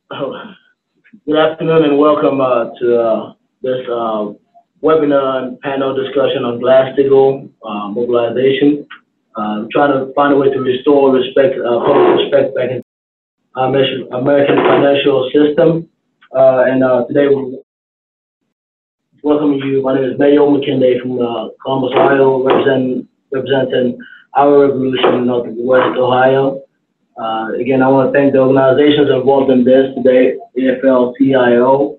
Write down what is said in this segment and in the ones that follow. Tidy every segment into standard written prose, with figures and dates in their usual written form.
Oh, good afternoon and welcome to this webinar and panel discussion on Glass-Steagall mobilization. Trying to find a way to restore respect, public respect back in American financial system. Today we welcome you. My name is Mayo McKinley from Columbus, Ohio, representing our revolution in Northwest Ohio. Again, I want to thank the organizations involved in this today, AFL-CIO,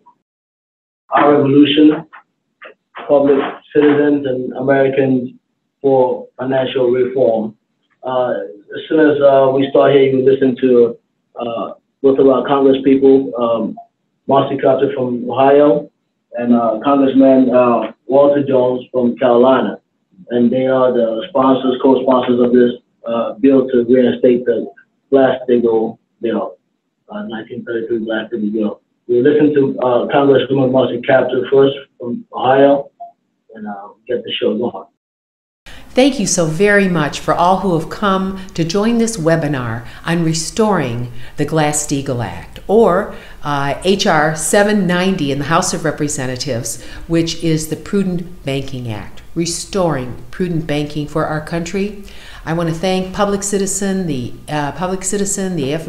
Our Revolution, Public Citizens, and Americans for Financial Reform. As soon as we start here, you listen to both of our Congress people, Marcy Carter from Ohio, and Congressman Walter Jones from Carolina. And they are the sponsors, co-sponsors of this bill to reinstate the Glass-Steagall bill, 1933 Glass-Steagall bill. We'll listen to Congresswoman Marcy Carter first from Ohio, and get the show going. Thank you so very much for all who have come to join this webinar on restoring the Glass-Steagall Act, or H.R. 790 in the House of Representatives, which is the Prudent Banking Act, restoring prudent banking for our country. I want to thank Public Citizen, the AFL-CIO,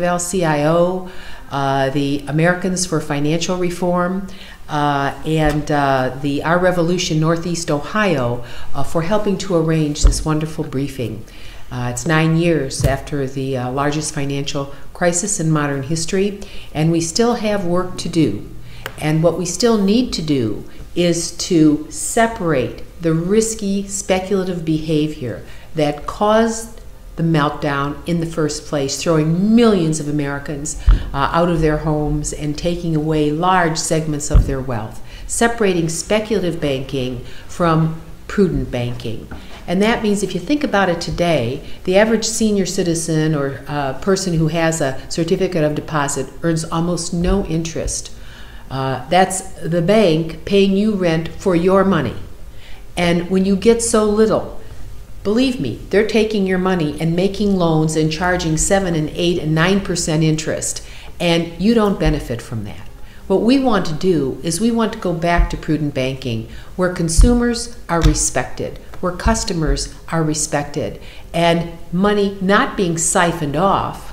the Americans for Financial Reform, and the Our Revolution Northeast Ohio for helping to arrange this wonderful briefing. It's 9 years after the largest financial crisis in modern history, and we still have work to do. And what we still need to do is to separate the risky speculative behavior that caused the meltdown in the first place, throwing millions of Americans out of their homes and taking away large segments of their wealth, separating speculative banking from prudent banking. And that means, if you think about it today, the average senior citizen or person who has a certificate of deposit earns almost no interest. That's the bank paying you rent for your money. And when you get so little, believe me, they're taking your money and making loans and charging 7 and 8 and 9% interest, and you don't benefit from that. What we want to do is we want to go back to prudent banking, where consumers are respected, where customers are respected, and money not being siphoned off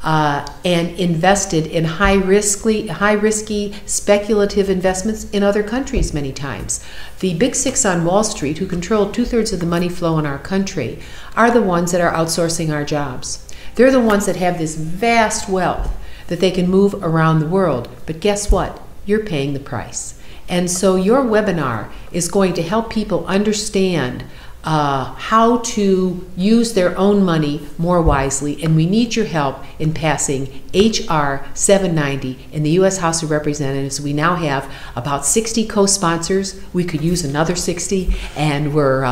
and invested in high risky speculative investments in other countries many times. The big six on Wall Street, who control 2/3 of the money flow in our country, are the ones that are outsourcing our jobs. They're the ones that have this vast wealth that they can move around the world. But guess what? You're paying the price. And so your webinar is going to help people understand how to use their own money more wisely, and we need your help in passing H.R. 790 in the U.S. House of Representatives. We now have about 60 co-sponsors. We could use another 60, and we're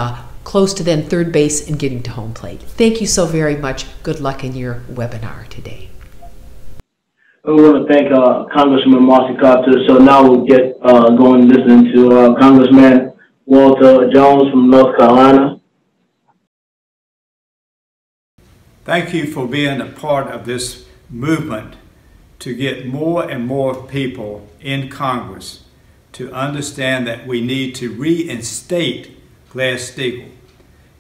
close to then third base in getting to home plate. Thank you so very much. Good luck in your webinar today. We want to thank Congressman Marcy Carter. So now we'll get going listening to Congressman Walter Jones from North Carolina. Thank you for being a part of this movement to get more and more people in Congress to understand that we need to reinstate Glass-Steagall.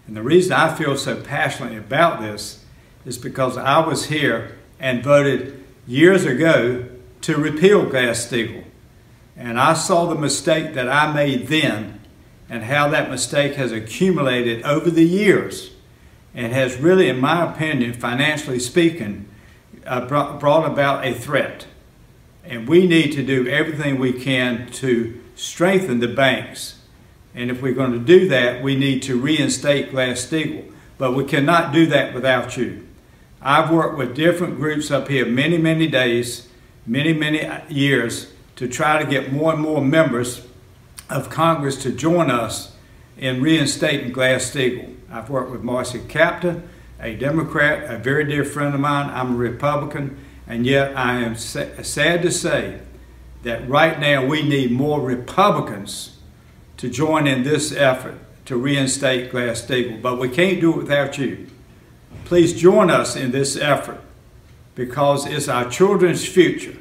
And the reason I feel so passionately about this is because I was here and voted years ago to repeal Glass-Steagall. And I saw the mistake that I made then, and how that mistake has accumulated over the years and has really, in my opinion, financially speaking, brought about a threat. And we need to do everything we can to strengthen the banks. And if we're going to do that, we need to reinstate Glass-Steagall. But we cannot do that without you. I've worked with different groups up here many days, many years, to try to get more and more members of Congress to join us in reinstating Glass-Steagall. I've worked with Marcy Carter, a Democrat, a very dear friend of mine. I'm a Republican, and yet I am sad to say that right now we need more Republicans to join in this effort to reinstate Glass-Steagall, but we can't do it without you. Please join us in this effort, because it's our children's future.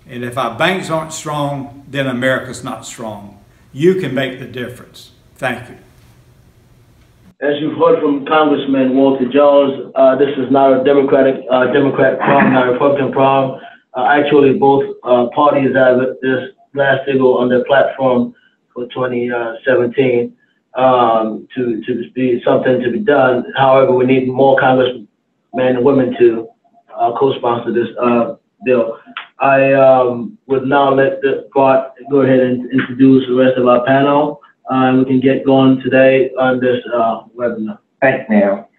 And if our banks aren't strong, then America's not strong. You can make the difference. Thank you. As you've heard from Congressman Walter Jones, this is not a Democrat problem, not a Republican problem. Actually, both parties have this Glass-Steagall on their platform for 2017 to be something to be done. However, we need more congressmen and women to co-sponsor this bill. I would now let Bart go ahead and introduce the rest of our panel. We can get going today on this webinar. Thanks, Neil.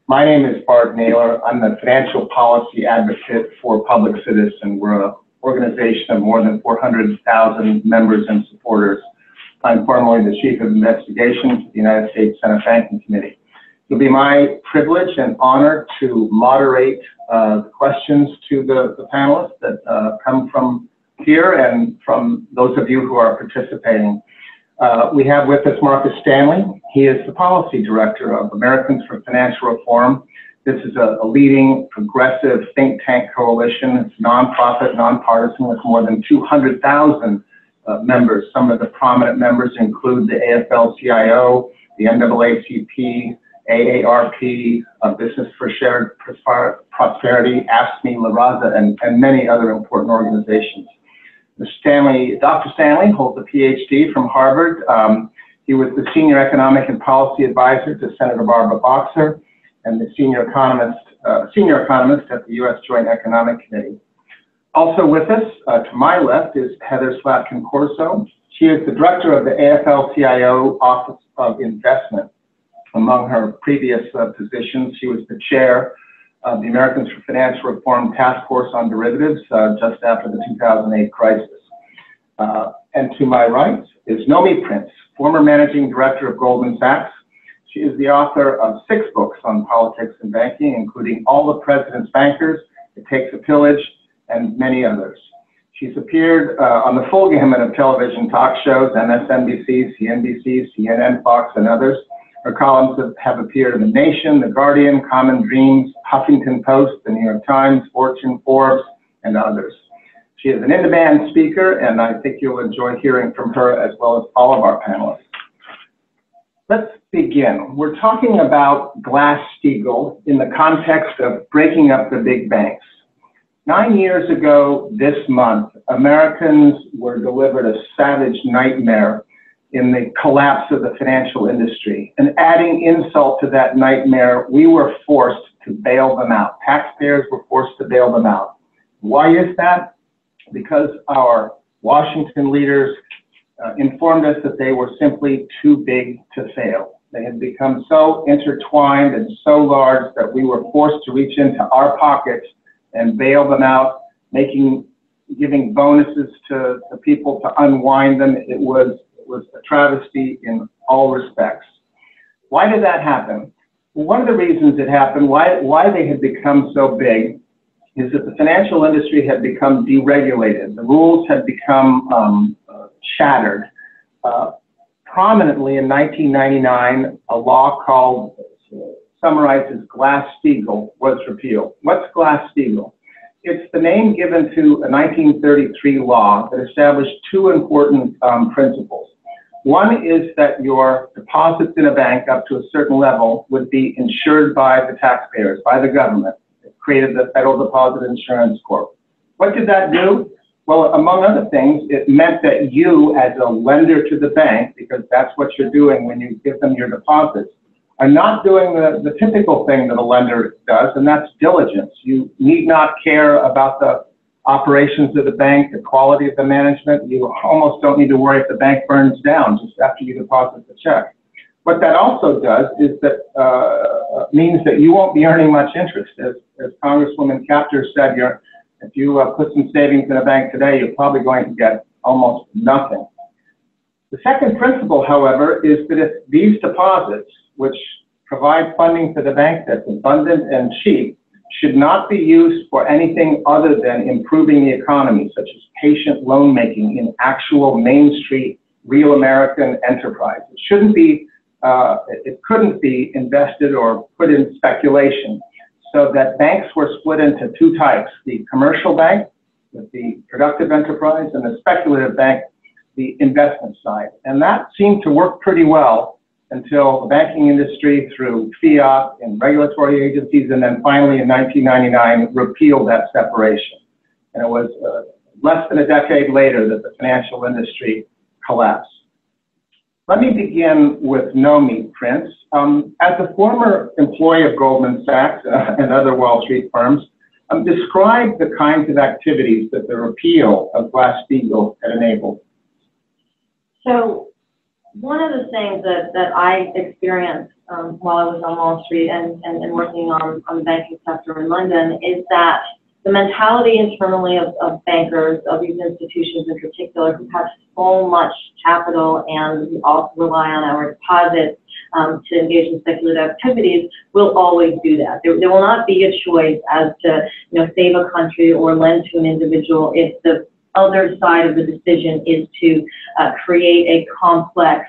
My name is Bart Naylor. I'm the Financial Policy Advocate for Public Citizen. We're an organization of more than 400,000 members and supporters. I'm formerly the Chief of Investigations at the United States Senate Banking Committee. It'll be my privilege and honor to moderate the questions to the panelists that come from here and from those of you who are participating. We have with us Marcus Stanley. He is the Policy Director of Americans for Financial Reform. This is a leading progressive think tank coalition. It's nonprofit, nonpartisan, with more than 200,000 members. Some of the prominent members include the AFL-CIO, the NAACP, AARP, Business for Shared Prosperity, AFSCME, La Raza, and many other important organizations. Dr. Stanley holds a PhD from Harvard. He was the Senior Economic and Policy Advisor to Senator Barbara Boxer and the Senior Economist at the U.S. Joint Economic Committee. Also with us, to my left, is Heather Slatkin-Corso. She is the Director of the AFL-CIO Office of Investment. Among her previous positions, she was the Chair of the Americans for Financial Reform Task Force on Derivatives just after the 2008 crisis. And to my right is Nomi Prince, former Managing Director of Goldman Sachs. She is the author of 6 books on politics and banking, including All the President's Bankers, It Takes a Pillage, and many others. She's appeared on the full gamut of television talk shows, MSNBC, CNBC, CNN, Fox, and others. Her columns have appeared in The Nation, The Guardian, Common Dreams, Huffington Post, The New York Times, Fortune, Forbes, and others. She is an in-demand speaker, and I think you'll enjoy hearing from her as well as all of our panelists. Let's begin. We're talking about Glass-Steagall in the context of breaking up the big banks. 9 years ago this month, Americans were delivered a savage nightmare in the collapse of the financial industry. And adding insult to that nightmare, we were forced to bail them out. Taxpayers were forced to bail them out. Why is that? Because our Washington leaders informed us that they were simply too big to fail. They had become so intertwined and so large that we were forced to reach into our pockets and bail them out, giving bonuses to people to unwind them. It was a travesty in all respects. Why did that happen? Well, one of the reasons it happened, why they had become so big, is that the financial industry had become deregulated. The rules had become shattered. Prominently in 1999, a law called, summarized as Glass-Steagall, was repealed. What's Glass-Steagall? It's the name given to a 1933 law that established 2 important principles. One is that your deposits in a bank up to a certain level would be insured by the taxpayers, by the government. It created the Federal Deposit Insurance Corp. What did that do? Well, among other things, it meant that you, as a lender to the bank, because that's what you're doing when you give them your deposits, are not doing the typical thing that a lender does, and that's diligence. You need not care about the operations of the bank, the quality of the management. You almost don't need to worry if the bank burns down just after you deposit the check. What that also does is that means that you won't be earning much interest. As Congresswoman Capter said, if you put some savings in a bank today, you're probably going to get almost nothing. The second principle, however, is that if these deposits, which provide funding for the bank that's abundant and cheap, should not be used for anything other than improving the economy, such as patient loan making in actual Main Street, real American enterprise. It shouldn't be, it couldn't be invested or put in speculation. So that banks were split into 2 types, the commercial bank with the productive enterprise and the speculative bank, the investment side. And that seemed to work pretty well until the banking industry, through fiat and regulatory agencies, and then finally in 1999 repealed that separation. And it was less than a decade later that the financial industry collapsed. Let me begin with Nomi, Prince. As a former employee of Goldman Sachs and other Wall Street firms, describe the kinds of activities that the repeal of Glass-Steagall had enabled. So one of the things that I experienced while I was on Wall Street and working on the banking sector in London is that the mentality internally of bankers, of these institutions in particular, who have so much capital and we also rely on our deposits to engage in speculative activities, will always do that. There will not be a choice as to save a country or lend to an individual if the other side of the decision is to create a complex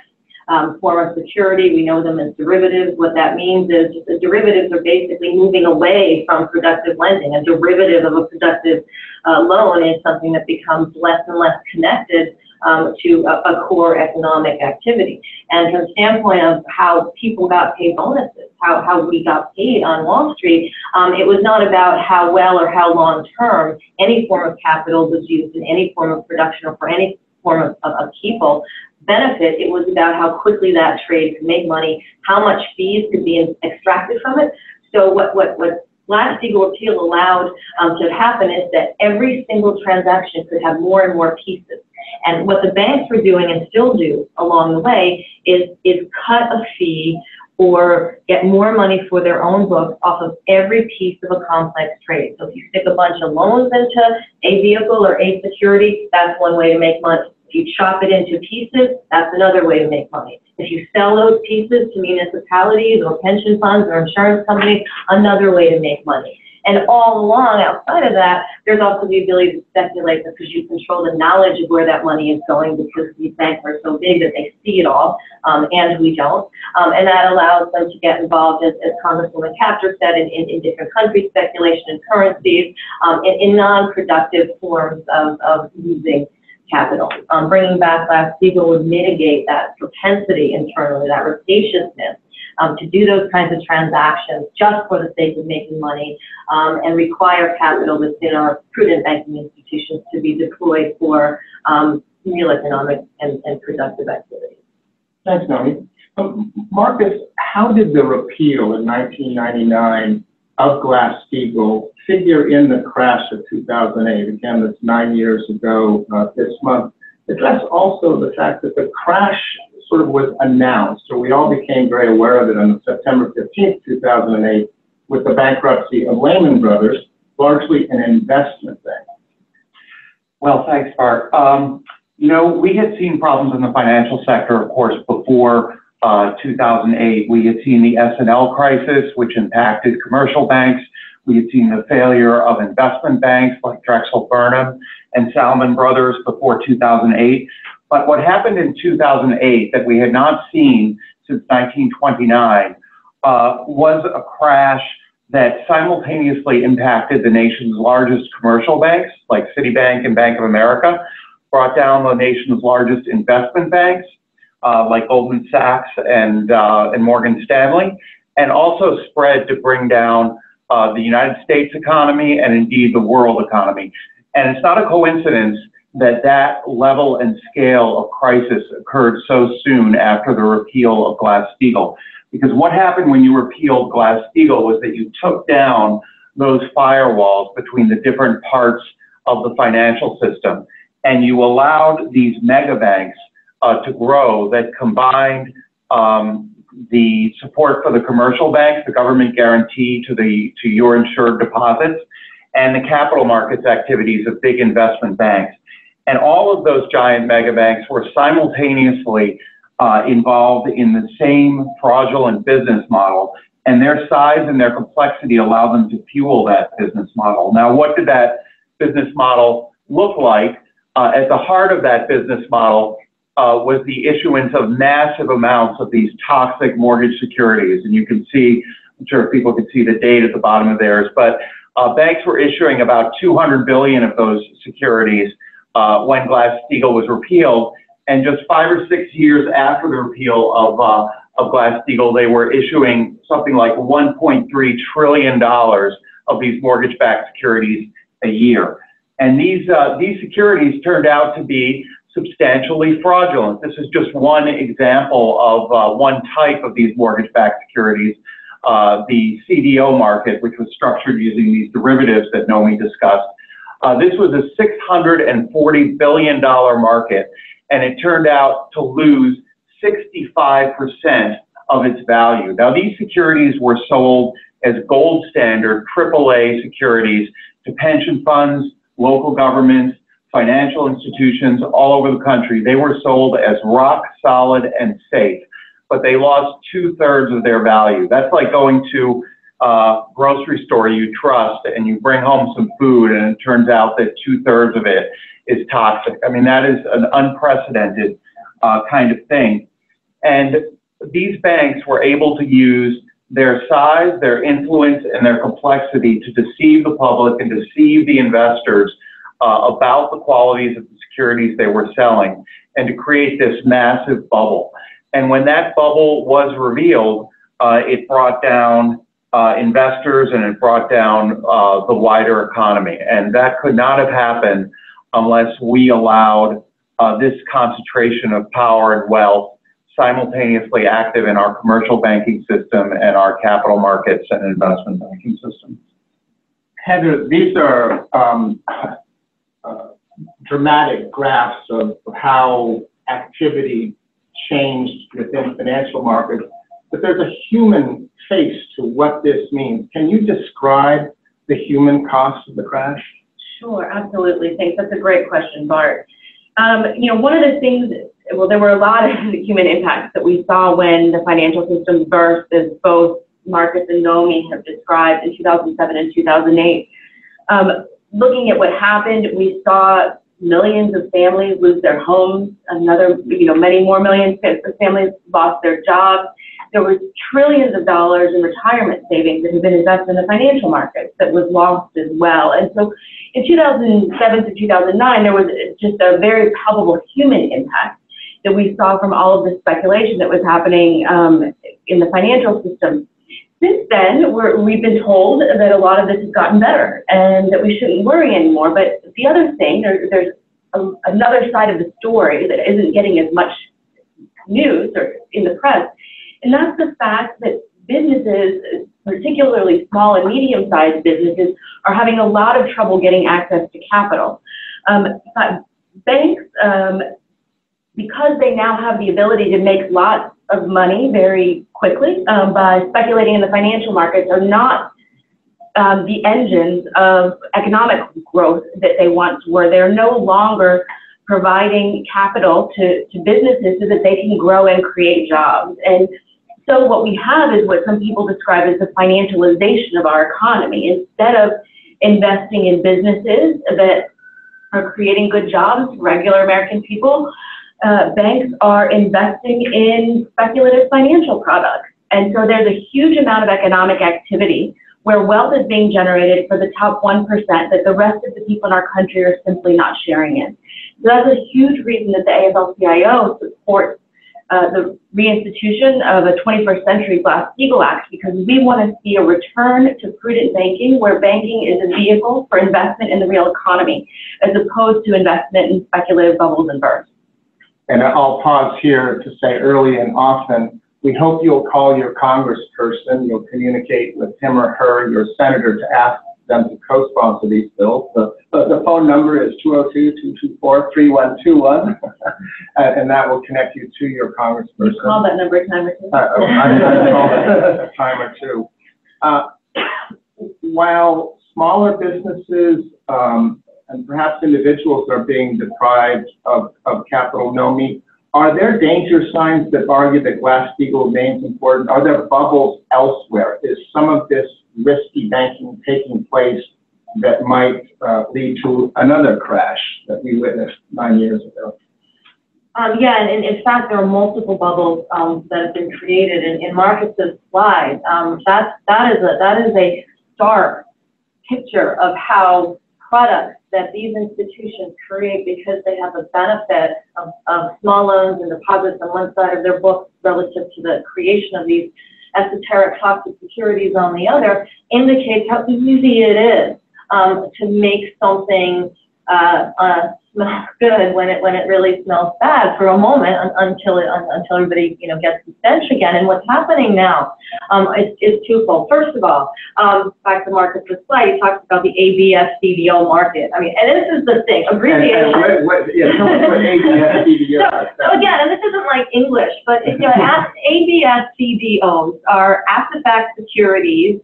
form of security. We know them as derivatives. What that means is the derivatives are basically moving away from productive lending. A derivative of a productive loan is something that becomes less and less connected to a core economic activity. And from the standpoint of how people got paid bonuses, how we got paid on Wall Street, it was not about how well or how long term any form of capital was used in any form of production or for any form of people benefit. It was about how quickly that trade could make money, how much fees could be extracted from it. So what Glass-Steagall repeal allowed to happen is that every single transaction could have more and more pieces. And what the banks were doing and still do along the way is cut a fee or get more money for their own books off of every piece of a complex trade. So if you stick a bunch of loans into a vehicle or a security, that's one way to make money. If you chop it into pieces, that's another way to make money. If you sell those pieces to municipalities or pension funds or insurance companies, another way to make money. And all along, outside of that, there's also the ability to speculate because you control the knowledge of where that money is going because these banks are so big that they see it all, and we don't. And that allows them to get involved, as Congresswoman Capter said, in different countries, speculation in currencies, in non-productive forms of using capital. Bringing back Glass-Steagall would mitigate that propensity internally, that rapaciousness, to do those kinds of transactions just for the sake of making money, and require capital within our prudent banking institutions to be deployed for real economic and productive activities. Thanks, Nomi. Marcus, how did the repeal in 1999 of Glass-Steagall figure in the crash of 2008? Again, that's 9 years ago this month. Address also the fact that the crash sort of was announced, or we all became very aware of it on September 15th, 2008, with the bankruptcy of Lehman Brothers, largely an investment bank. Well, thanks, Bart. We had seen problems in the financial sector, of course, before 2008. We had seen the S&L crisis, which impacted commercial banks. We had seen the failure of investment banks like Drexel Burnham and Salomon Brothers before 2008. But what happened in 2008 that we had not seen since 1929 was a crash that simultaneously impacted the nation's largest commercial banks, like Citibank and Bank of America, brought down the nation's largest investment banks, like Goldman Sachs and Morgan Stanley, and also spread to bring down the United States economy and indeed the world economy. And it's not a coincidence that that level and scale of crisis occurred so soon after the repeal of Glass-Steagall. Because what happened when you repealed Glass-Steagall was that you took down those firewalls between the different parts of the financial system, and you allowed these mega banks to grow that combined the support for the commercial banks, the government guarantee to your insured deposits, and the capital markets activities of big investment banks. And all of those giant mega banks were simultaneously involved in the same fraudulent business model, and their size and their complexity allowed them to fuel that business model. Now, what did that business model look like? At the heart of that business model was the issuance of massive amounts of these toxic mortgage securities. And you can see, I'm sure people can see the date at the bottom of theirs, but banks were issuing about 200 billion of those securities when Glass-Steagall was repealed. And just 5 or 6 years after the repeal of Glass-Steagall, they were issuing something like $1.3 trillion of these mortgage-backed securities a year. And these securities turned out to be substantially fraudulent. This is just one example of one type of these mortgage-backed securities, the CDO market, which was structured using these derivatives that Nomi discussed. This was a $640 billion market, and it turned out to lose 65% of its value. Now, these securities were sold as gold standard AAA securities to pension funds, local governments, financial institutions all over the country. They were sold as rock solid and safe, but they lost 2/3 of their value. That's like going to a grocery store you trust and you bring home some food and it turns out that 2/3 of it is toxic. I mean, that is an unprecedented kind of thing. And these banks were able to use their size, their influence, and their complexity to deceive the public and deceive the investors about the qualities of the securities they were selling, and to create this massive bubble. And when that bubble was revealed, it brought down investors and it brought down the wider economy. And that could not have happened unless we allowed this concentration of power and wealth simultaneously active in our commercial banking system and our capital markets and investment banking systems. Heather, these are dramatic graphs of how activity changed within financial markets, but there's a human face to what this means. Can you describe the human cost of the crash? Sure, absolutely. Thanks. That's a great question, Bart. One of the things, well, there were a lot of human impacts that we saw when the financial system burst, as both Marcus and Nomi have described in 2007 and 2008. Looking at what happened, we saw millions of families lose their homes, many more millions of families lost their jobs. There was trillions of dollars in retirement savings that had been invested in the financial markets that was lost as well. And so in 2007 to 2009, there was just a very palpable human impact that we saw from all of the speculation that was happening in the financial system. Since then, we've been told that a lot of this has gotten better and that we shouldn't worry anymore. But the other thing, there's another side of the story that isn't getting as much news or in the press, and that's the fact that businesses, particularly small and medium-sized businesses, are having a lot of trouble getting access to capital. Banks, because they now have the ability to make lots of money very quickly by speculating in the financial markets, are not the engines of economic growth that they once were. They're no longer providing capital to businesses so that they can grow and create jobs. And so what we have is what some people describe as the financialization of our economy. Instead of investing in businesses that are creating good jobs for regular American people, banks are investing in speculative financial products. And so there's a huge amount of economic activity where wealth is being generated for the top 1% that the rest of the people in our country are simply not sharing in. So that's a huge reason that the AFL-CIO supports the reinstitution of a 21st century Glass-Steagall Act, because we want to see a return to prudent banking, where banking is a vehicle for investment in the real economy, as opposed to investment in speculative bubbles and bursts. And I'll pause here to say early and often, we hope you'll call your congressperson, you'll communicate with him or her, your senator, to ask them to co-sponsor these bills. The phone number is 202-224-3121, and that will connect you to your congressperson. You call that number a time or two? I call it a time or two. While smaller businesses and perhaps individuals are being deprived of capital, Nomi, are there danger signs that argue that Glass-Steagall remains important? Are there bubbles elsewhere? Is some of this risky banking taking place that might lead to another crash that we witnessed 9 years ago? Yeah, and in fact, there are multiple bubbles that have been created in Marcus's slide. That is a stark picture of how products that these institutions create because they have the benefit of small loans and deposits on one side of their books relative to the creation of these esoteric toxic securities on the other, indicates how easy it is to make something smell good when it really smells bad for a moment until everybody gets the stench again. And what's happening now is twofold. First of all, back to Marcus' slide, he talks about the ABS-CDO market. I mean, and this is the thing, abbreviation. What ABS-CDO? So again, and this isn't like English, but ABS-CDOs are asset-backed securities,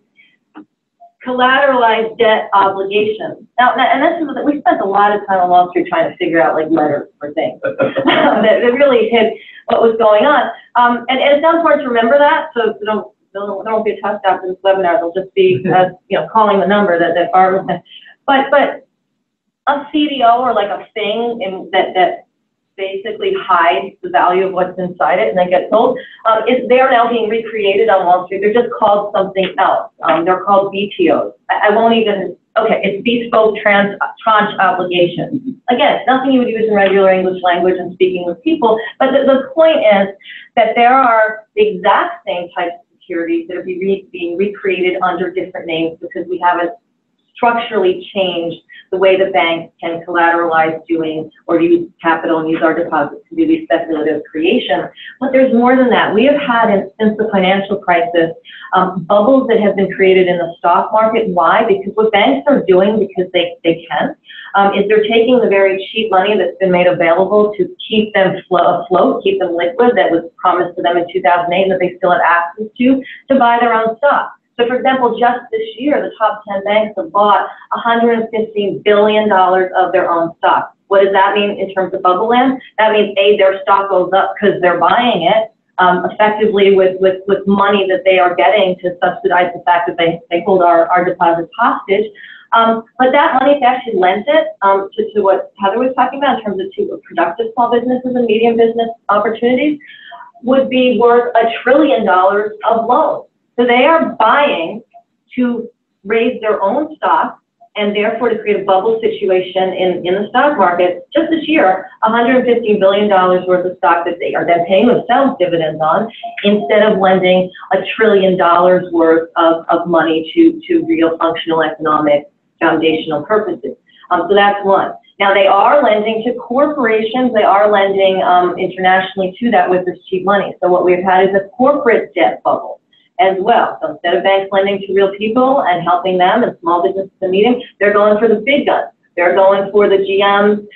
collateralized debt obligations. Now, and this is, we spent a lot of time on Wall Street trying to figure out like letters for things that really hid what was going on. And it sounds hard to remember that, so there won't be a test after this webinar. They'll just be calling the number that Barbara said. But a CDO, or like a thing that basically hides the value of what's inside it and then gets sold, they are now being recreated on Wall Street. They're just called something else. They're called BTOs. I won't even, okay, it's bespoke tranche obligations. Again, it's nothing you would use in regular English language and speaking with people, but the point is that there are the exact same types of securities that are being recreated under different names because we haven't structurally changed the way the banks can collateralize doing or use capital and use our deposits to do these speculative creations. But there's more than that. We have had, since the financial crisis, bubbles that have been created in the stock market. Why? Because what banks are doing, because they can, is they're taking the very cheap money that's been made available to keep them afloat, keep them liquid, that was promised to them in 2008 and that they still had access to buy their own stock. So, for example, just this year, the top 10 banks have bought $115 billion of their own stock. What does that mean in terms of bubble land? That means, A, their stock goes up because they're buying it, effectively with money that they are getting to subsidize the fact that they hold our deposits hostage. But that money, if they actually lent it to what Heather was talking about in terms of to productive small businesses and medium business opportunities, would be worth $1 trillion of loans. So they are buying to raise their own stock and therefore to create a bubble situation in the stock market. Just this year, $115 billion worth of stock that they are then paying themselves dividends on, instead of lending $1 trillion worth of money to real functional economic foundational purposes. So that's one. Now they are lending to corporations. They are lending internationally to that with this cheap money. So what we've had is a corporate debt bubble as well. So instead of banks lending to real people and helping them and small businesses and medium, they're going for the big guns. They're going for the GMs.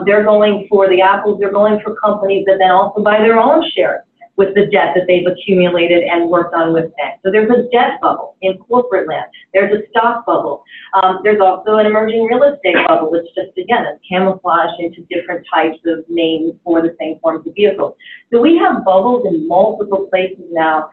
They're going for the Apples. They're going for companies that then also buy their own shares with the debt that they've accumulated and worked on with banks. So there's a debt bubble in corporate land. There's a stock bubble. There's also an emerging real estate bubble, which just, again, is camouflaged into different types of names for the same forms of vehicles. So we have bubbles in multiple places now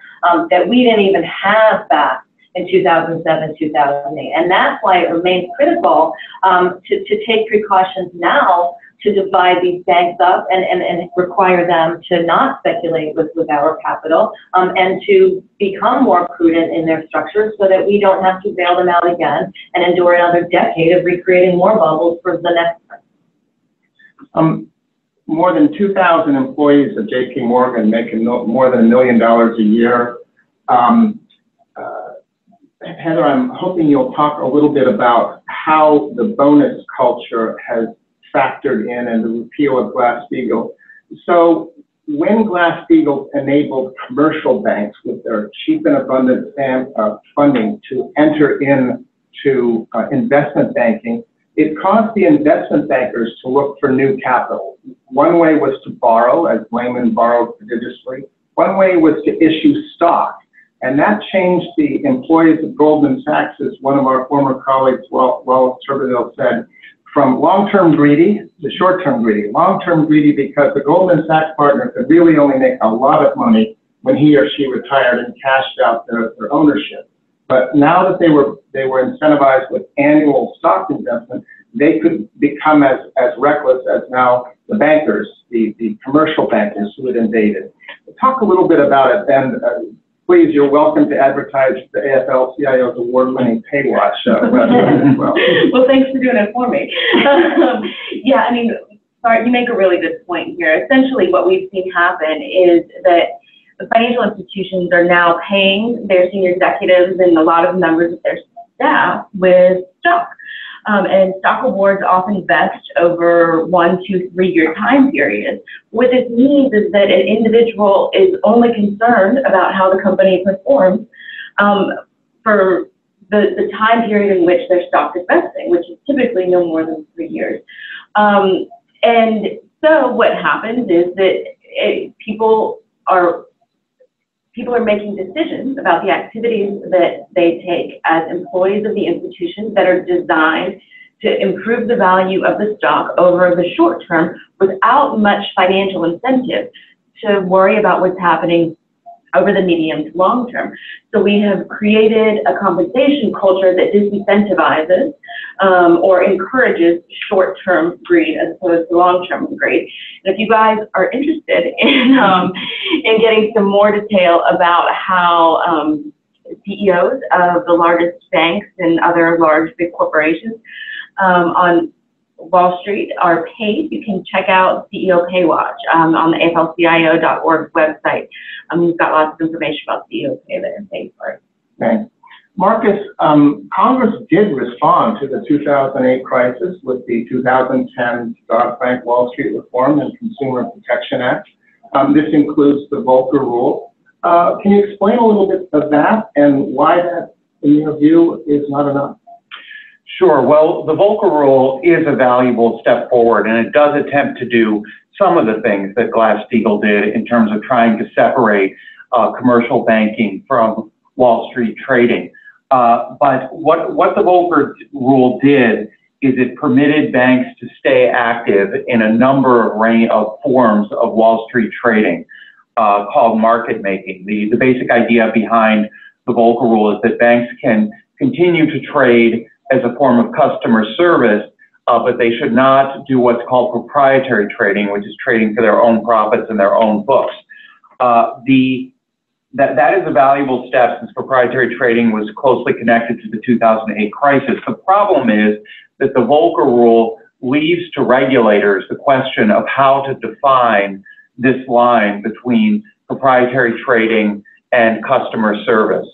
that we didn't even have back in 2007, 2008. And that's why it remains critical to take precautions now to divide these banks up and require them to not speculate with our capital and to become more prudent in their structures so that we don't have to bail them out again and endure another decade of recreating more bubbles for the next one. More than 2,000 employees of JP Morgan making more than $1 million a year. Heather, I'm hoping you'll talk a little bit about how the bonus culture has factored in the repeal of Glass-Steagall. So when Glass-Steagall enabled commercial banks with their cheap and abundant funding to enter into investment banking, it caused the investment bankers to look for new capital. One way was to borrow, as Lehman borrowed prodigiously. One way was to issue stock. And that changed the employees of Goldman Sachs, as one of our former colleagues, Wallace Turbeville, said, from long-term greedy to short-term greedy. Long-term greedy because the Goldman Sachs partner could really only make a lot of money when he or she retired and cashed out their ownership. But now that they were incentivized with annual stock investment, they could become as reckless as now the bankers, the commercial bankers who had invaded. Talk a little bit about it, and please, you're welcome to advertise the AFL-CIO's award-winning pay watch website as well. Well, thanks for doing it for me. Yeah, I mean, Bart, you make a really good point here. Essentially, what we've seen happen is that the financial institutions are now paying their senior executives and a lot of members of their staff with stock. And stock awards often vest over 1, 2, 3-year time periods. What this means is that an individual is only concerned about how the company performs for the time period in which their stock is vesting, which is typically no more than 3 years. And so what happens is that people are making decisions about the activities that they take as employees of the institutions that are designed to improve the value of the stock over the short term without much financial incentive to worry about what's happening over the medium to long term. So we have created a compensation culture that disincentivizes or encourages short-term greed as opposed to long-term greed. And if you guys are interested in getting some more detail about how CEOs of the largest banks and other large big corporations on Wall Street are paid, you can check out CEO Pay Watch on the AFL-CIO.org website. We've got lots of information about CEO pay there. Thanks for it. Thanks. Marcus, Congress did respond to the 2008 crisis with the 2010 Dodd-Frank Wall Street Reform and Consumer Protection Act. This includes the Volcker Rule. Can you explain a little bit of that and why that, in your view, is not enough? Sure. Well, the Volcker Rule is a valuable step forward, and it does attempt to do some of the things that Glass-Steagall did in terms of trying to separate commercial banking from Wall Street trading. But what the Volcker Rule did is it permitted banks to stay active in a number of forms of Wall Street trading called market making. The basic idea behind the Volcker Rule is that banks can continue to trade as a form of customer service, but they should not do what's called proprietary trading, which is trading for their own profits and their own books. That is a valuable step since proprietary trading was closely connected to the 2008 crisis. The problem is that the Volcker Rule leaves to regulators the question of how to define this line between proprietary trading and customer service.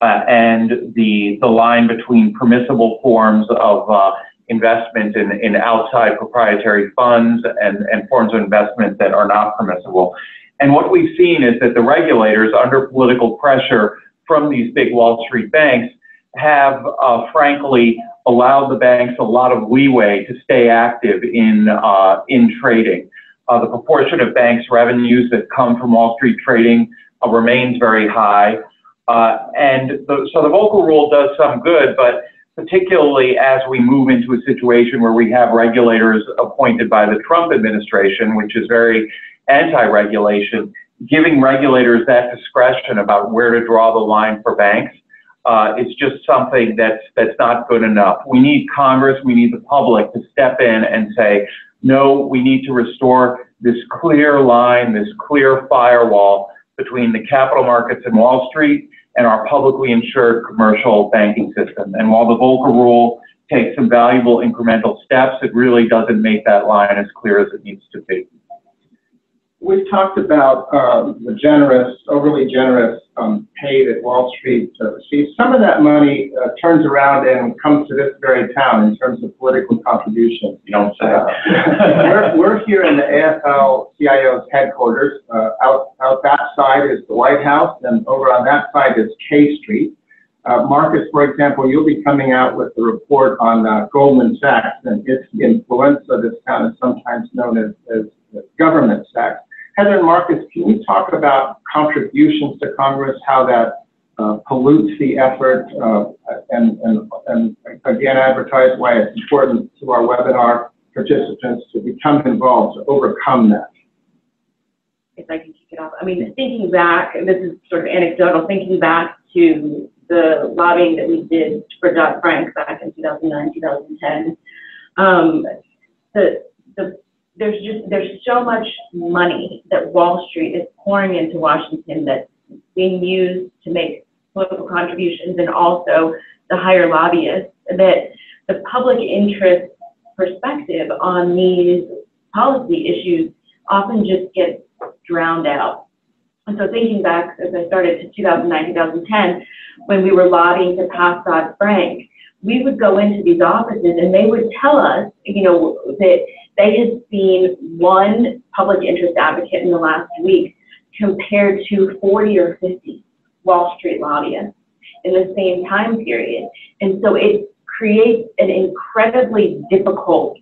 And the line between permissible forms of investment in outside proprietary funds and forms of investment that are not permissible. And what we've seen is that the regulators, under political pressure from these big Wall Street banks, have frankly allowed the banks a lot of leeway to stay active in trading. The proportion of banks' revenues that come from Wall Street trading remains very high. So the Volcker Rule does some good, but particularly as we move into a situation where we have regulators appointed by the Trump administration, which is very anti-regulation, giving regulators that discretion about where to draw the line for banks is just something that's not good enough. We need Congress, we need the public to step in and say, no, we need to restore this clear line, this clear firewall between the capital markets and Wall Street and our publicly insured commercial banking system. And while the Volcker Rule takes some valuable incremental steps, it really doesn't make that line as clear as it needs to be. We've talked about the overly generous pay that Wall Street receives. Some of that money turns around and comes to this very town in terms of political contributions. You don't say. We're here in the AFL-CIO's headquarters. Out that side is the White House, and over on that side is K Street. Marcus, for example, you'll be coming out with a report on Goldman Sachs and its influence. So this town is sometimes known as government Sachs. Heather and Marcus, can you talk about contributions to Congress, how that pollutes the effort, and again advertise why it's important to our webinar participants to become involved, to overcome that? If I can kick it off. I mean, thinking back, and this is sort of anecdotal, thinking back to the lobbying that we did for Dodd-Frank back in 2009, 2010, there's so much money that Wall Street is pouring into Washington that being used to make political contributions and also the hire lobbyists, that the public interest perspective on these policy issues often just gets drowned out. And so thinking back, as I started to 2009, 2010, when we were lobbying to pass Dodd-Frank, we would go into these offices and they would tell us, that they had seen one public interest advocate in the last week compared to 40 or 50 Wall Street lobbyists in the same time period. And so it creates an incredibly difficult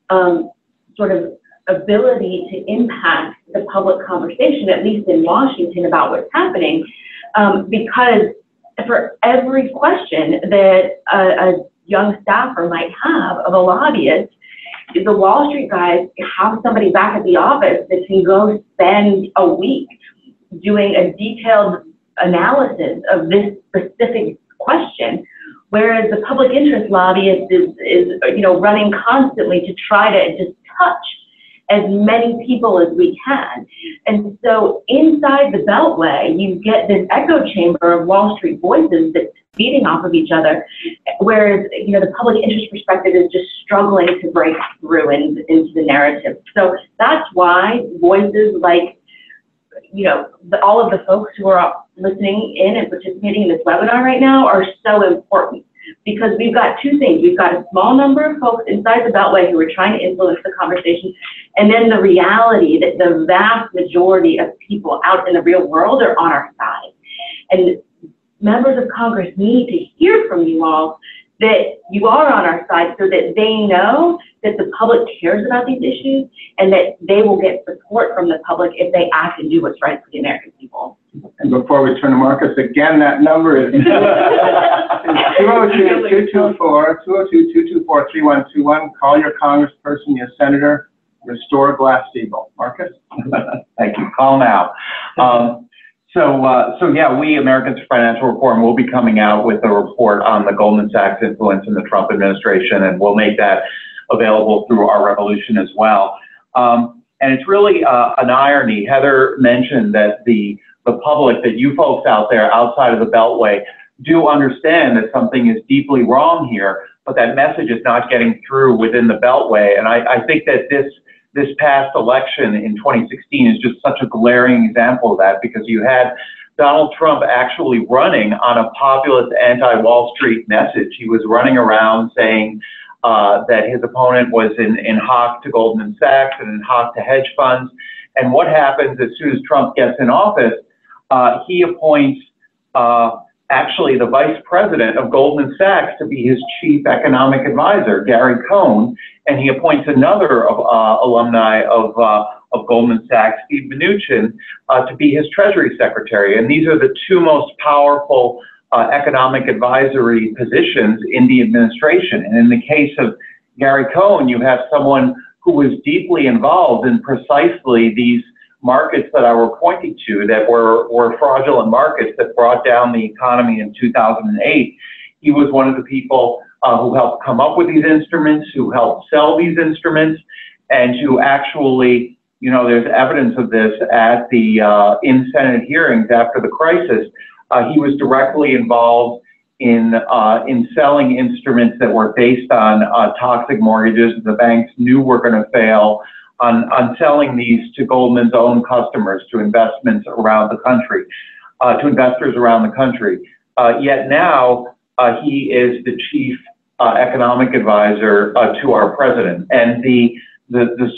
sort of ability to impact the public conversation, at least in Washington, about what's happening, because for every question that a young staffer might have of a lobbyist, the Wall Street guys have somebody back at the office that can go spend a week doing a detailed analysis of this specific question, whereas the public interest lobbyist is running constantly to try to just touch as many people as we can. And so inside the Beltway, you get this echo chamber of Wall Street voices that's feeding off of each other, whereas the public interest perspective is just struggling to break through into the narrative. So that's why voices like all of the folks who are listening in and participating in this webinar right now are so important, because we've got two things. We've got a small number of folks inside the Beltway who are trying to influence the conversation, and then the reality that the vast majority of people out in the real world are on our side. And members of Congress need to hear from you all that you are on our side, so that they know that the public cares about these issues and that they will get support from the public if they act and do what's right for the American people. And before we turn to Marcus, again, that number is 202-224-3121. Call your congressperson, your senator, restore Glass-Steagall. Marcus? Thank you. Call now. So yeah, we Americans for Financial Reform will be coming out with a report on the Goldman Sachs influence in the Trump administration, and we'll make that available through our revolution as well. And it's really an irony. Heather mentioned that the public, that you folks out there outside of the Beltway, do understand that something is deeply wrong here, but that message is not getting through within the Beltway. And I think that this past election in 2016 is just such a glaring example of that, because you had Donald Trump actually running on a populist anti-Wall Street message. He was running around saying that his opponent was in hock to Goldman Sachs and in hock to hedge funds. And what happens as soon as Trump gets in office, he appoints actually the vice president of Goldman Sachs to be his chief economic advisor, Gary Cohn, and he appoints another alumni of Goldman Sachs, Steve Mnuchin, to be his Treasury Secretary. And these are the two most powerful economic advisory positions in the administration. And in the case of Gary Cohn, you have someone who was deeply involved in precisely these markets that I were pointing to, that were fraudulent markets that brought down the economy in 2008. He was one of the people who helped come up with these instruments, who helped sell these instruments, and who actually, there's evidence of this at the in Senate hearings after the crisis. He was directly involved in selling instruments that were based on toxic mortgages the banks knew were going to fail, on selling these to Goldman's own customers, to investments around the country, to investors around the country. Yet now he is the chief economic advisor to our president. And the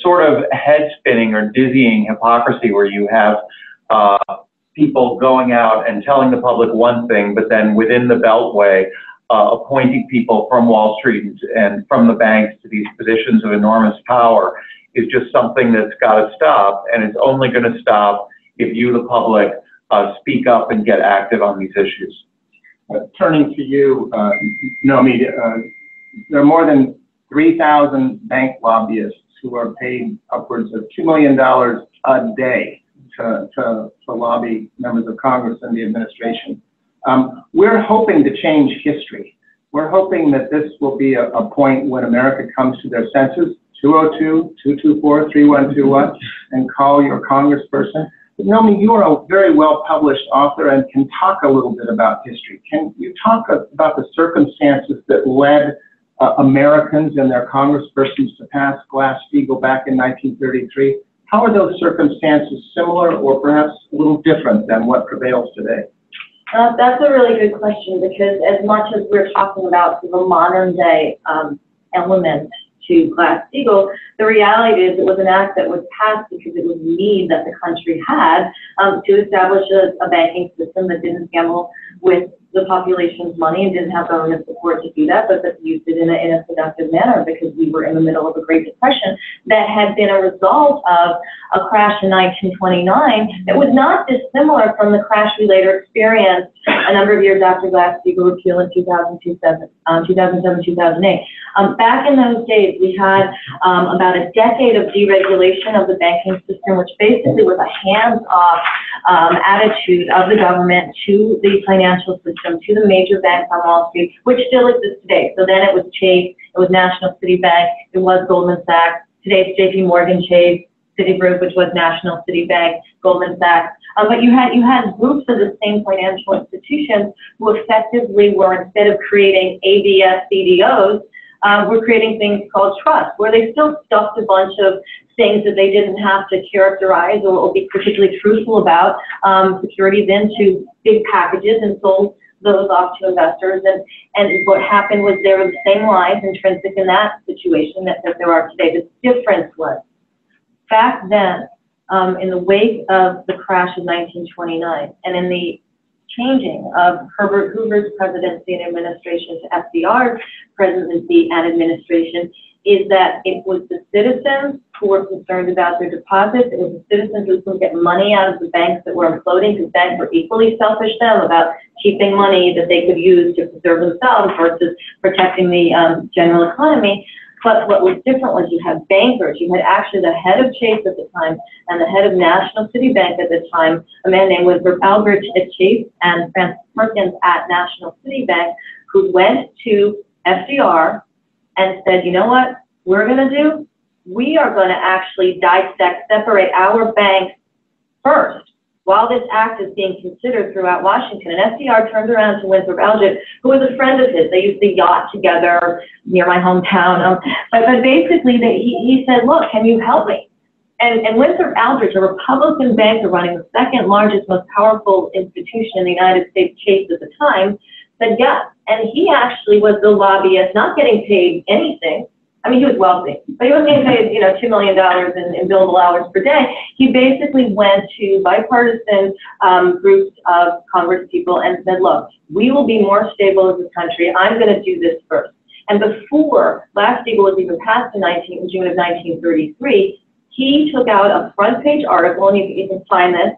sort of head spinning or dizzying hypocrisy where you have people going out and telling the public one thing, but then within the Beltway, appointing people from Wall Street and from the banks to these positions of enormous power, is just something that's got to stop. And it's only going to stop if you, the public, speak up and get active on these issues. Turning to you, Nomi, there are more than 3,000 bank lobbyists who are paid upwards of $2 million a day to lobby members of Congress and the administration. We're hoping to change history. We're hoping that this will be a point when America comes to their senses. 202-224-3121, and call your congressperson. Naomi, you are a very well-published author and can talk a little bit about history. Can you talk about the circumstances that led Americans and their congresspersons to pass Glass-Steagall back in 1933? How are those circumstances similar or perhaps a little different than what prevails today? That's a really good question, because as much as we're talking about the modern day element to Glass-Steagall, the reality is it was an act that was passed because it was a need that the country had to establish a banking system that didn't gamble with the population's money and didn't have government support to do that, but that used it in a productive manner, because we were in the middle of a Great Depression that had been a result of a crash in 1929 that was not dissimilar from the crash we later experienced a number of years after Glass-Steagall repeal in 2007, 2008. Back in those days, we had about a decade of deregulation of the banking system, which basically was a hands-off attitude of the government to the financial system, to the major banks on Wall Street, which still exists today. So then it was Chase, it was National City Bank, it was Goldman Sachs. Today it's JP Morgan Chase, Citigroup, which was National City Bank, Goldman Sachs. But you had groups of the same financial institutions who effectively were, instead of creating ABS CDOs, were creating things called trusts, where they still stuffed a bunch of things that they didn't have to characterize or be particularly truthful about, securities into big packages, and sold those off to investors. And what happened was there were the same lines intrinsic in that situation that there are today. The difference was, back then, in the wake of the crash of 1929, and in the changing of Herbert Hoover's presidency and administration to FDR's presidency and administration, is that it was the citizens who were concerned about their deposits. It was the citizens who couldn't get money out of the banks that were imploding, because banks were equally selfish them about keeping money that they could use to preserve themselves versus protecting the general economy. But what was different was you had bankers. You had actually the head of Chase at the time and the head of National City Bank at the time, a man named Winthrop Aldrich at Chase and Francis Perkins at National City Bank, who went to FDR and said, you know what we're going to do? We are going to actually dissect, separate our banks first, while this act is being considered throughout Washington. And FDR turned around to Winthrop Aldrich, who was a friend of his. They used to yacht together near my hometown. But basically, he said, look, can you help me? And Winthrop Aldrich, a Republican banker running the second largest, most powerful institution in the United States, Chase at the time, said yes. And he actually was the lobbyist, not getting paid anything. I mean, he was wealthy, but he wasn't getting paid, $2 million in billable hours per day. He basically went to bipartisan groups of Congress people and said, look, we will be more stable as a country. I'm going to do this first. And before Glass-Steagall was even passed in June of 1933, he took out a front page article, and you can find this,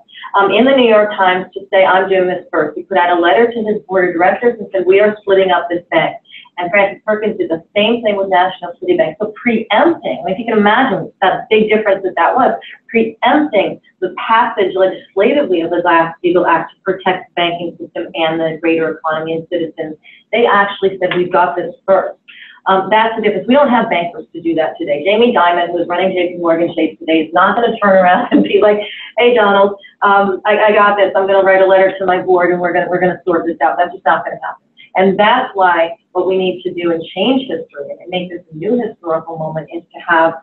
in the New York Times to say, I'm doing this first. He put out a letter to his board of directors and said, we are splitting up this bank. And Francis Perkins did the same thing with National City Bank. So preempting, if you can imagine that big difference that was, preempting the passage legislatively of the Glass-Steagall Act to protect the banking system and the greater economy and citizens, they actually said, we've got this first. That's the difference. We don't have bankers to do that today. Jamie Dimon, who's running JP Morgan Chase today, is not going to turn around and be like, hey, Donald, I got this. I'm going to write a letter to my board and we're going to sort this out. That's just not going to happen. And that's why what we need to do and change history and make this a new historical moment is to have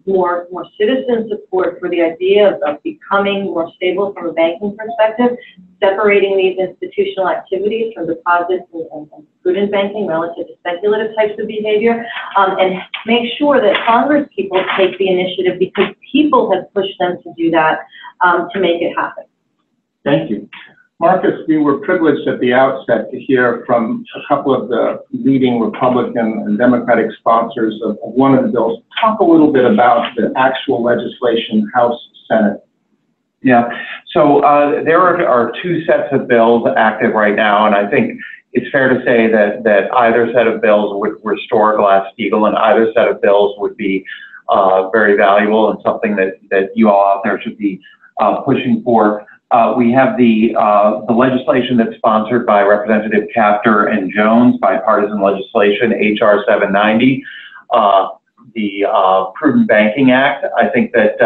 more citizen support for the idea of becoming more stable from a banking perspective, separating these institutional activities from deposits and prudent banking relative to speculative types of behavior, and make sure that Congress people take the initiative, because people have pushed them to do that to make it happen. Thank you. Marcus, we were privileged at the outset to hear from a couple of the leading Republican and Democratic sponsors of one of the bills. Talk a little bit about the actual legislation, House, Senate. Yeah, so there are two sets of bills active right now, and I think it's fair to say that either set of bills would restore Glass-Steagall, and either set of bills would be very valuable and something that you all out there should be pushing for. We have the legislation that's sponsored by Representative Capter and Jones, bipartisan legislation, H.R. 790, the Prudent Banking Act. I think that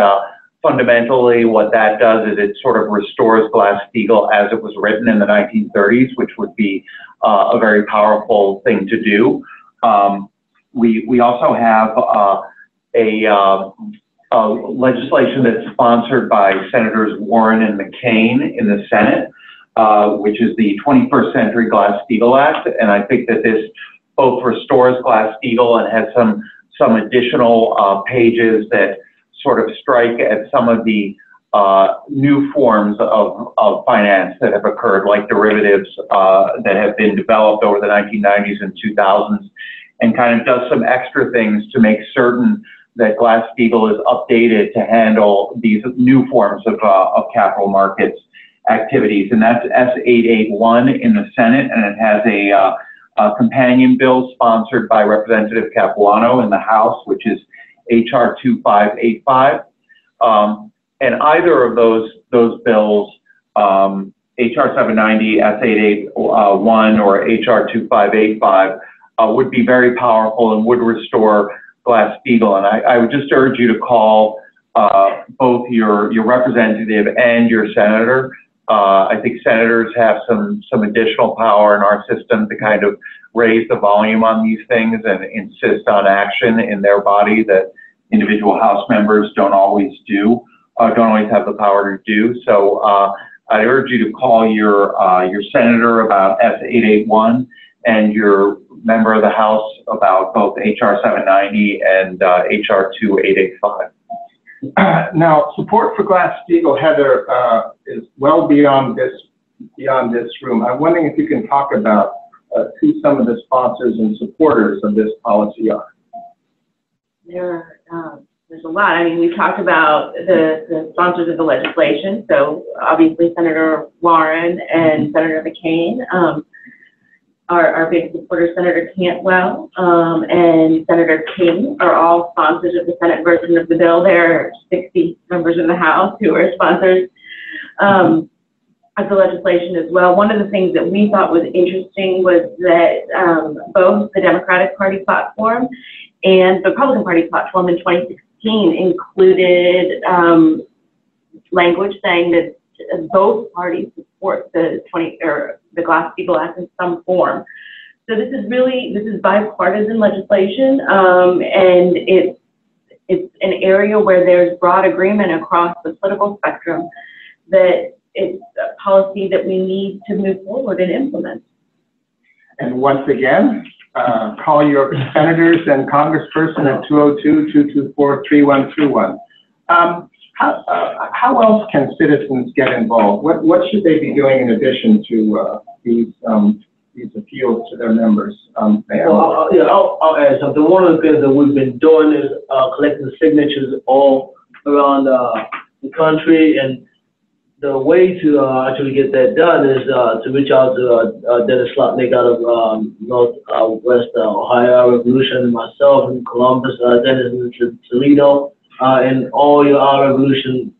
Fundamentally, what that does is it sort of restores Glass-Steagall as it was written in the 1930s, which would be a very powerful thing to do. We also have a legislation that's sponsored by Senators Warren and McCain in the Senate, which is the 21st Century Glass-Steagall Act. And I think that this both restores Glass-Steagall and has some additional pages that sort of strike at some of the new forms of finance that have occurred, like derivatives that have been developed over the 1990s and 2000s, and kind of does some extra things to make certain that Glass-Steagall is updated to handle these new forms of capital markets activities. And that's S881 in the Senate, and it has a companion bill sponsored by Representative Capuano in the House, which is HR 2585. And either of those bills, HR 790, S881, or HR 2585, would be very powerful and would restore Glass-Steagall. And I would just urge you to call both your representative and your senator. I think senators have some additional power in our system to kind of raise the volume on these things and insist on action in their body that individual House members don't always have the power to do. So I urge you to call your senator about S881 and your member of the House about both HR 790 and HR 2885. Now, support for Glass-Steagall, Heather, is well beyond this room. I'm wondering if you can talk about who some of the sponsors and supporters of this policy are. There's a lot. I mean, we've talked about the sponsors of the legislation. So obviously Senator Warren and Senator McCain. Our big supporters, Senator Cantwell and Senator King, are all sponsors of the Senate version of the bill. There are 60 members in the House who are sponsors of the legislation as well. One of the things that we thought was interesting was that both the Democratic Party platform and the Republican Party platform in 2016 included language saying that both parties support the Glass-Steagall Act in some form. So this is bipartisan legislation, and it's an area where there's broad agreement across the political spectrum that it's a policy that we need to move forward and implement. And once again, call your senators and congressperson at 202-224-3121. How else can citizens get involved? What should they be doing in addition to these appeals to their members? I'll add something. One of the things that we've been doing is collecting signatures all around the country, and the way to actually get that done is to reach out to Dennis Slotnick out of Northwest Ohio Revolution, myself in Columbus, Dennis in Toledo, and all your Our Revolution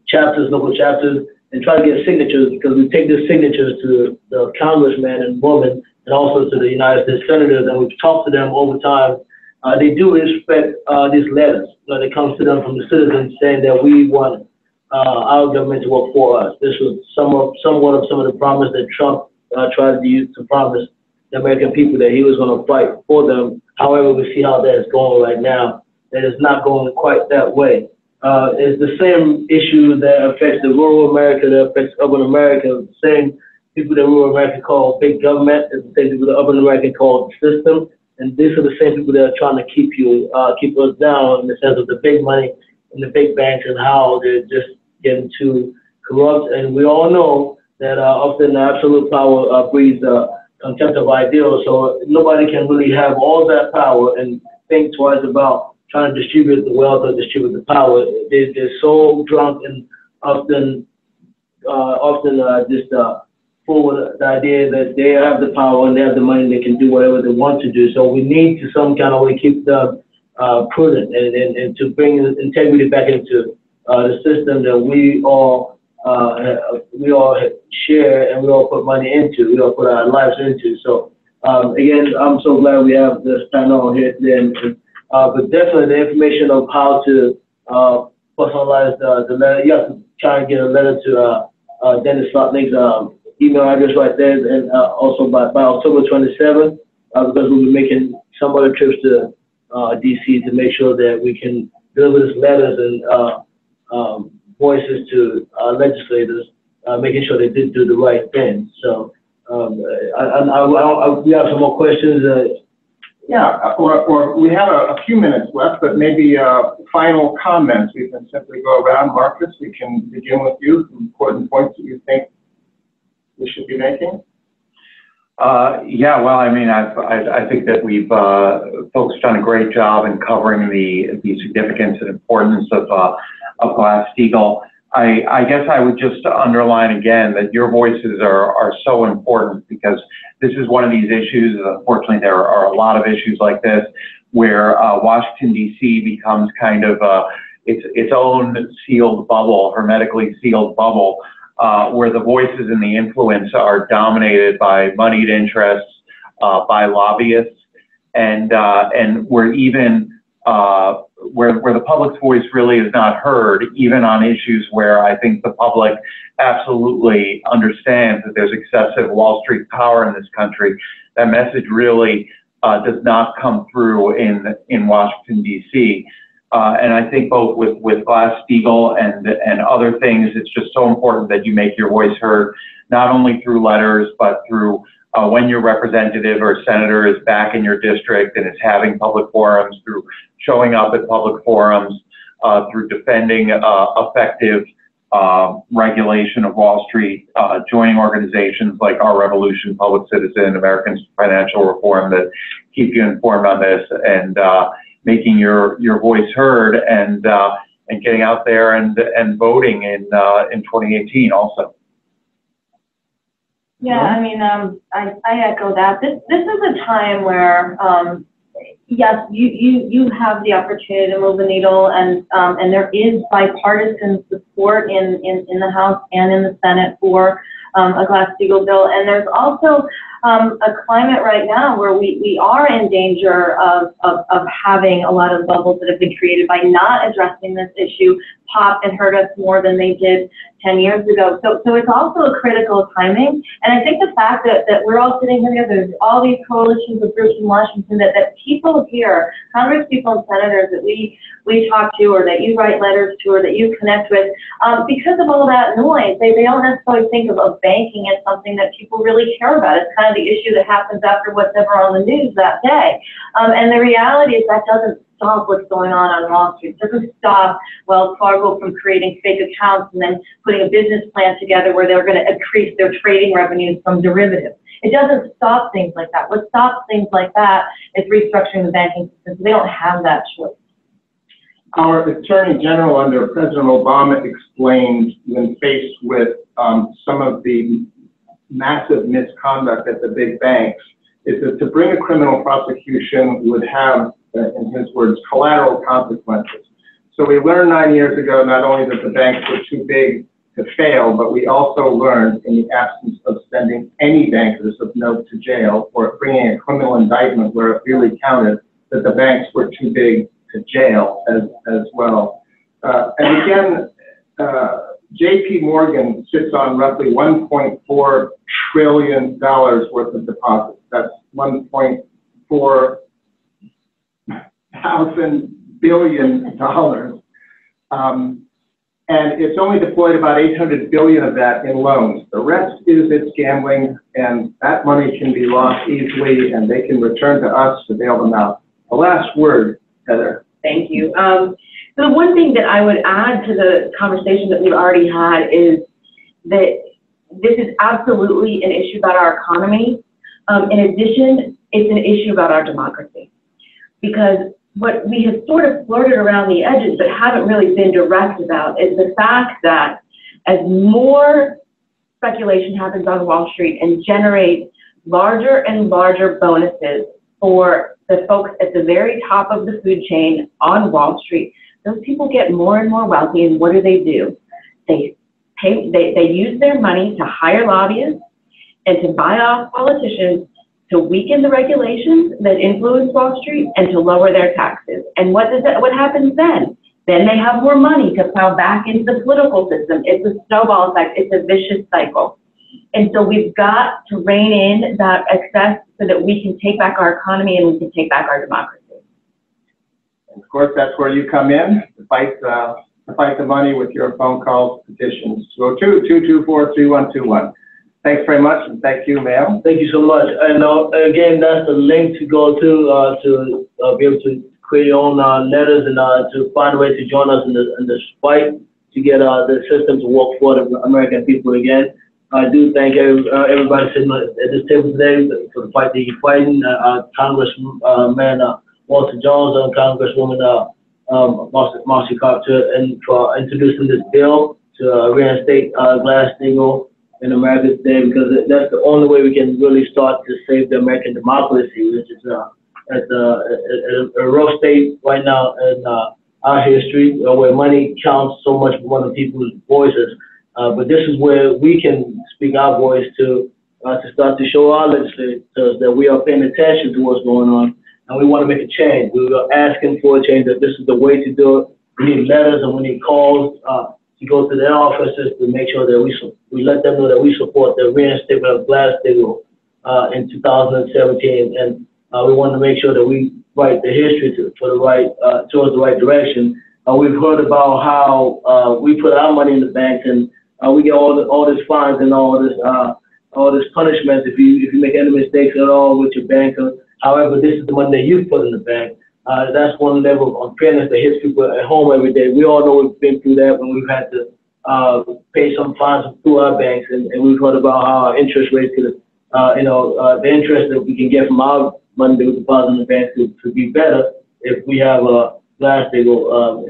chapters, local chapters, and try to get signatures, because we take the signatures to the congressman and woman and also to the United States senators, and we've talked to them over time. They do respect these letters that comes to them from the citizens saying that we want our government to work for us. This was somewhat of some of the promise that Trump tried to use to promise the American people that he was going to fight for them. However, we see how that is going right now. That is not going quite that way. It's the same issue that affects the rural America, that affects urban America. The same people that rural America call big government is the same people that urban America call the system. And these are the same people that are trying to keep us down in the sense of the big money and the big banks and how they're just getting too corrupt. And we all know that often absolute power breeds contempt of ideals. So nobody can really have all that power and think twice about trying to distribute the wealth or distribute the power. They're so drunk and often just full with the idea that they have the power and they have the money and they can do whatever they want to do. So we need to some kind of way keep them prudent and to bring integrity back into the system that we all share and we all put money into, we all put our lives into. So again, I'm so glad we have this panel here today. But definitely the information of how to personalize the letter. You have to try and get a letter to Dennis Slotnick's email address right there, and also by October 27th, because we'll be making some other trips to DC to make sure that we can deliver these letters and voices to legislators, making sure they did do the right thing. So we have some more questions. Yeah, or we have a few minutes left, but maybe final comments. We can simply go around. Marcus, we can begin with you. Some important points that you think we should be making. Yeah, well, I mean, I think that we've folks done a great job in covering the significance and importance of Glass-Steagall. I guess I would just underline again that your voices are so important, because this is one of these issues. Unfortunately, there are a lot of issues like this where Washington, D.C. becomes kind of its own sealed bubble, hermetically sealed bubble, where the voices and the influence are dominated by moneyed interests, by lobbyists, and where even where the public's voice really is not heard, even on issues where I think the public absolutely understands that there's excessive Wall Street power in this country. That message really does not come through in Washington, D.C. And I think both with Glass-Steagall and other things, it's just so important that you make your voice heard, not only through letters, but through when your representative or senator is back in your district and is having public forums, through showing up at public forums, through defending effective regulation of Wall Street, joining organizations like Our Revolution, Public Citizen, Americans for Financial Reform that keep you informed on this, and making your voice heard, and getting out there and voting in 2018 also. Yeah, I mean, I echo that. This is a time where, yes, you have the opportunity to move the needle, and there is bipartisan support in the House and in the Senate for a Glass-Steagall bill, and there's also a climate right now where we are in danger of having a lot of bubbles that have been created by not addressing this issue pop and hurt us more than they did 10 years ago. So it's also a critical timing. And I think the fact that we're all sitting here together, there's all these coalitions of groups in Washington, that people here, Congress people and senators that we talk to, or that you write letters to, or that you connect with, because of all that noise, they don't necessarily think of banking as something that people really care about. It's kind of the issue that happens after whatever on the news that day. And the reality is that doesn't stop what's going on Wall Street. It doesn't stop Wells Fargo from creating fake accounts and then putting a business plan together where they're going to increase their trading revenues from derivatives. It doesn't stop things like that. What stops things like that is restructuring the banking system. They don't have that choice. Our Attorney General under President Obama explained, when faced with some of the massive misconduct at the big banks, is that to bring a criminal prosecution would have, in his words, collateral consequences. So we learned 9 years ago not only that the banks were too big to fail, but we also learned, in the absence of sending any bankers of note to jail or bringing a criminal indictment where it really counted, that the banks were too big to jail as well. And again, J.P. Morgan sits on roughly $1.4 trillion worth of deposits. That's 1.4 thousand billion dollars. And it's only deployed about 800 billion of that in loans. The rest is its gambling, and that money can be lost easily, and they can return to us to bail them out. The last word, Heather. Thank you. So the one thing that I would add to the conversation that we've already had is that this is absolutely an issue about our economy. In addition, it's an issue about our democracy, because what we have sort of flirted around the edges but haven't really been direct about is the fact that as more speculation happens on Wall Street and generates larger and larger bonuses for the folks at the very top of the food chain on Wall Street, those people get more and more wealthy, and what do? They use their money to hire lobbyists and to buy off politicians to weaken the regulations that influence Wall Street and to lower their taxes. And what happens then? Then they have more money to plow back into the political system. It's a snowball effect. It's a vicious cycle. And so we've got to rein in that excess so that we can take back our economy and we can take back our democracy. And of course, that's where you come in to fight the money with your phone calls, petitions. So 224-3121. Thanks very much, and thank you, Mayor. Thank you so much. And again, that's the link to go to be able to create your own letters and to find a way to join us in this fight to get the system to work for the American people again. I do thank everybody sitting at this table today for the fight that you're fighting. Congressman Walter Jones and Congresswoman Marcy Carter, and for introducing this bill to reinstate Glass-Steagall in America today, because that's the only way we can really start to save the American democracy, which is at a rough state right now in our history, where money counts so much more than people's voices. But this is where we can speak our voice to start to show our legislators that we are paying attention to what's going on, and we want to make a change. We are asking for a change, that this is the way to do it. We need letters and we need calls to go to their offices to make sure that we let them know that we support the reinstatement of Glass-Steagall in 2017, and we want to make sure that we write the history towards the right direction. We've heard about how we put our money in the banks and we get all this fines and all this punishment if you make any mistakes at all with your bank. However, this is the money that you put in the bank. That's one level of unfairness that hits people at home every day. We all know we've been through that when we've had to pay some fines through our banks, and we've heard about how our interest rates could, the interest that we can get from our money that we deposit in the bank could be better if we have a Glass-Steagall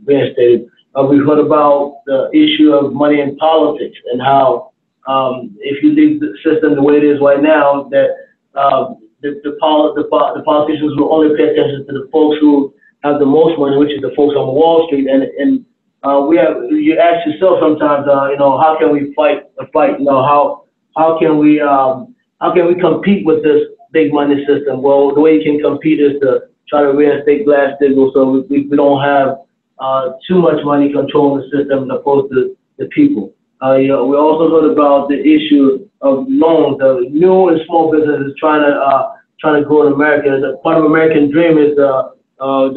reinstated. We've heard about the issue of money in politics and how if you leave the system the way it is right now, that the politicians will only pay attention to the folks who have the most money, which is the folks on Wall Street. And you ask yourself sometimes, how can we fight the fight? How can we compete with this big money system? Well, the way you can compete is to try to reinstate Glass-Steagall so we don't have too much money controlling the system as opposed to the people. We also heard about the issue of loans. New and small businesses trying to grow in America. The part of American dream is the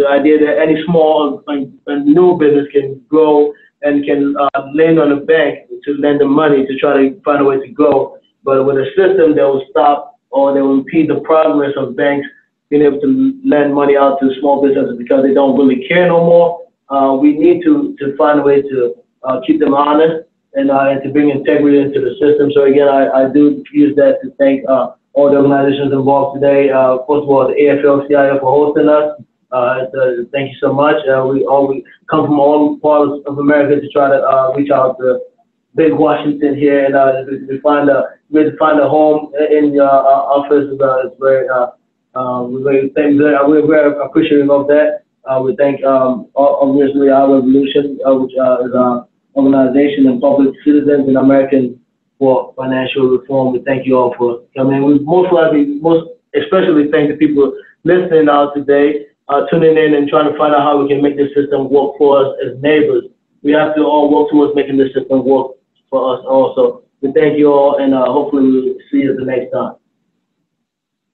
idea that any small and new business can grow and can lend on a bank to lend them money to try to find a way to grow. But with a system that will stop or that will impede the progress of banks being able to lend money out to small businesses because they don't really care no more, we need to find a way to keep them honest and to bring integrity into the system. So again, I do use that to thank all the organizations involved today. First of all, the AFL-CIO for hosting us. Thank you so much. We come from all parts of America to try to reach out to big Washington here, and we find a home in your office. It's very we're very appreciative of that. We thank obviously our revolution, which is our organization and public citizens in American for financial reform. We thank you all for coming. We most especially thank the people listening out today, tuning in and trying to find out how we can make this system work for us as neighbors. We have to all work towards making this system work for us also. We thank you all, and hopefully we'll see you the next time.